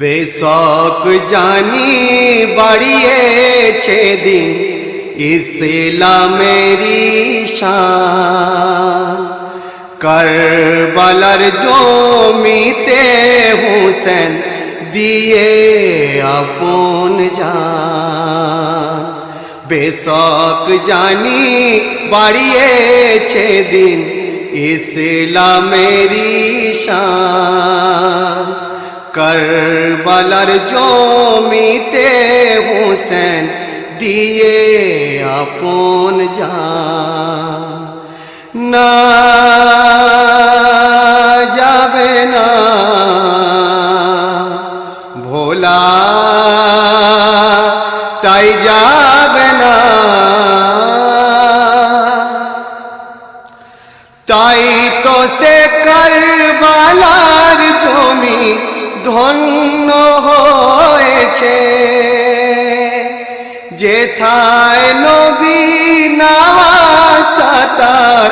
বেশক জানি বাড়িয়েছে দিন ইসলামেরি শান। কারবালার জমিতে হুসেন দিয়ে আপন জান। বেশক জানি বাড়িয়েছে দিন ইসলামেরি শান। কারবালার জমিতে হুসেন দিয়ে আপন জান। না যাবে না ভোলা তাই যাবে না, তাই তো সে কারবালার জমি ধন্য হয়েছে। যেথায় নবী নওয়াসাতার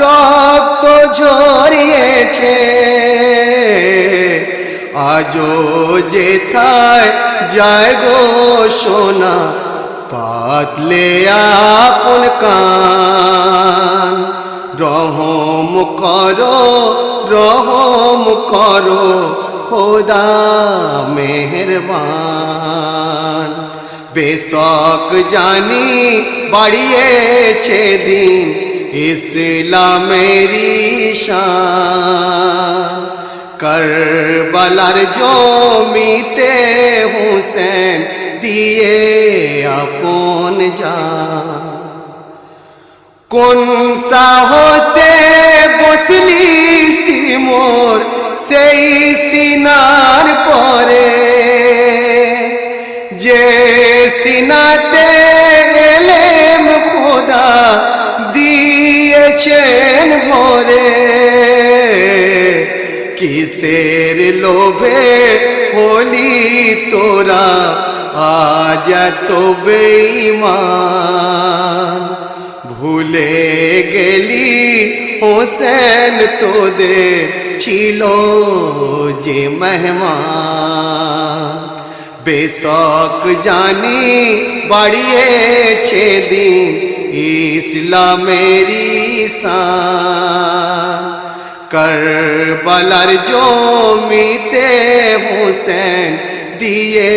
রক্ত ঝরিয়েছে, আজও যেথায় যায় গো সোনা পাতলে আপন কান। রহম করো রহম করো খোদা মেহেরবান। বেশক জানি বাড়িয়েছে দিন ইসলামেরি শান। কারবালার জমিতে হুসেন দিয়ে আপন জান। কোন সাহসে বসলি সিমোর সেই সিনার পরে, যে সিনাতে এলেম খোদা দিয়েছেন ভরে। কিসের লোভে হলি তোরা আজ তো বেঈমান। ভুলে গেলি হোসেন তোদের ছিল যে মেহমান। বেশক জানি বাড়িয়েছে দিন ইসলামেরি শান। কারবালার জমিতে হোসেন দিয়ে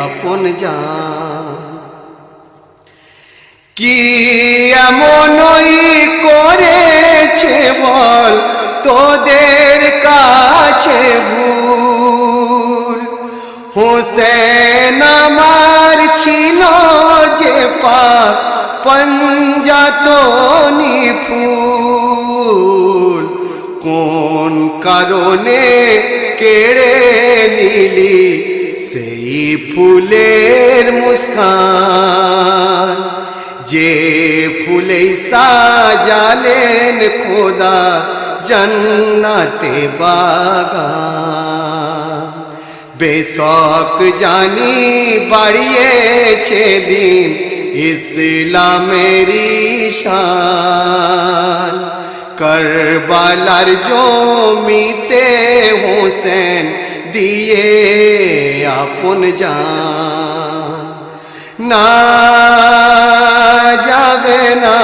আপন জান। কি এমনই করেছে বল তোদের কাছে ভুল। হোসেন আমার ছিল যে পাক পঞ্জাতনি ফুল। কোন কারণে কেড়ে নিলি সেই ফুলের মুস্কান। যে ফুলে সাজালেন খোদা জান্নাতে বাগান। বেশক জানি বাড়িয়েছে দিন ইসলামেরি শান। কারবালার জমিতে হোসেন দিয়ে আপন জান। না যাবে না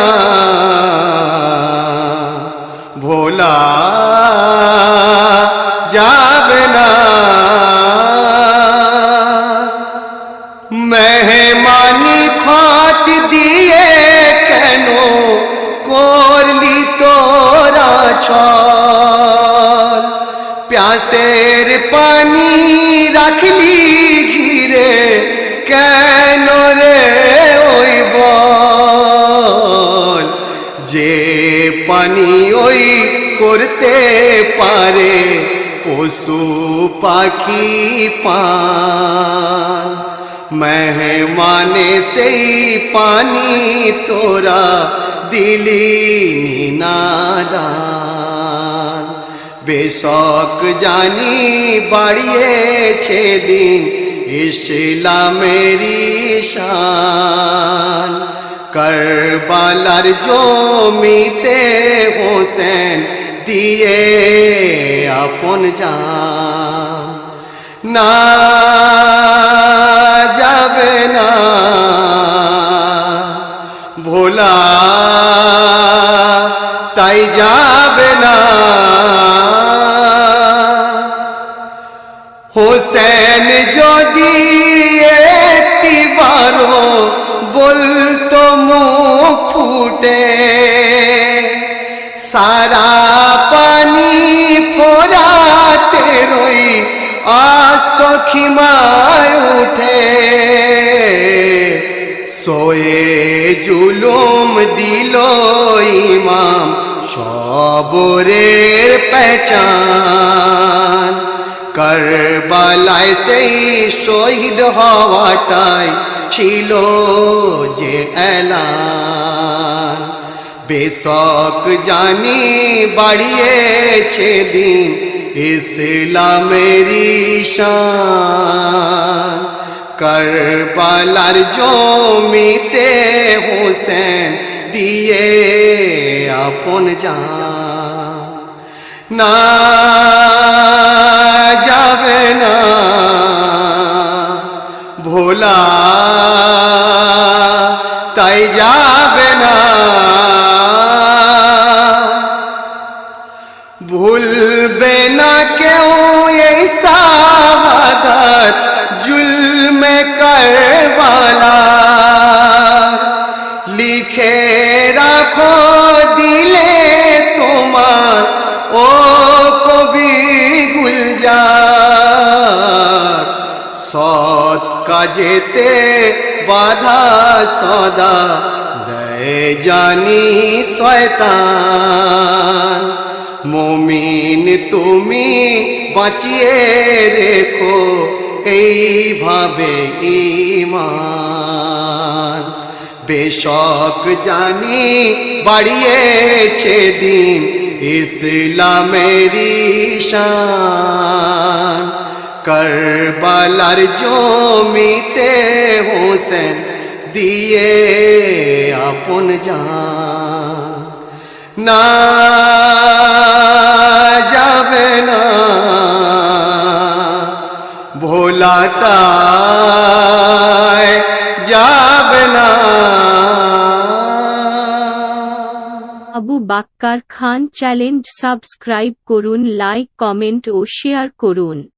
ভোলা যাবে না। মেহমানি খত দিয়ে কেন করলি তোরা ছল। প্যাসের পানি রাখলি ঘিরে কেন রে ওই বল। যে পানি ওই করতে পারে পশু পাখি পান। মেহমানে সেই পানি তোরা দিলি নাদান। বেশক জানি বাড়িয়েছে দিন ইসলামেরি শান। কারবালার জমিতে হোসেন দিয়ে আপন জান। না যাবে না ভোলা তাই যাবে না হোসেন যদি একটিবারও বলতো মুখ ফুটে সারা পানি ফোরাতে রই আস্ত খিমায় উঠে সোয়ে জুলুম দিল ইমাম সবরের পেচান কারবালায় সেই শহীদ হওয়াটাই ছিল যে এলান বেশক জানি বাড়িয়েছে দিন ইসলামের শান কারবালার জমিতে হোসেন দিয়ে আপন জান না যাবে না ভোলা তাই যাবে না ভুলবে না কেউ এই শাহাদাত জুলমে কারবালা লিখে রাখো দিলে তোমার ও কবি গুলজার সৎ কাজেতে বাধা সদা দেয় জানি শয়তান মুমিন তুমি বাঁচিয়ে রেখো এইভাবে ঈমান বেশক জানি বাড়িয়েছে দিন ইসলামের শান কারবালার জমিতে হোসেন দিয়ে আপন জান না যাবে না ভোলা তাই যাবে না আবু বাক্কার খান চ্যানেল সাবস্ক্রাইব করুন লাইক কমেন্ট ও শেয়ার করুন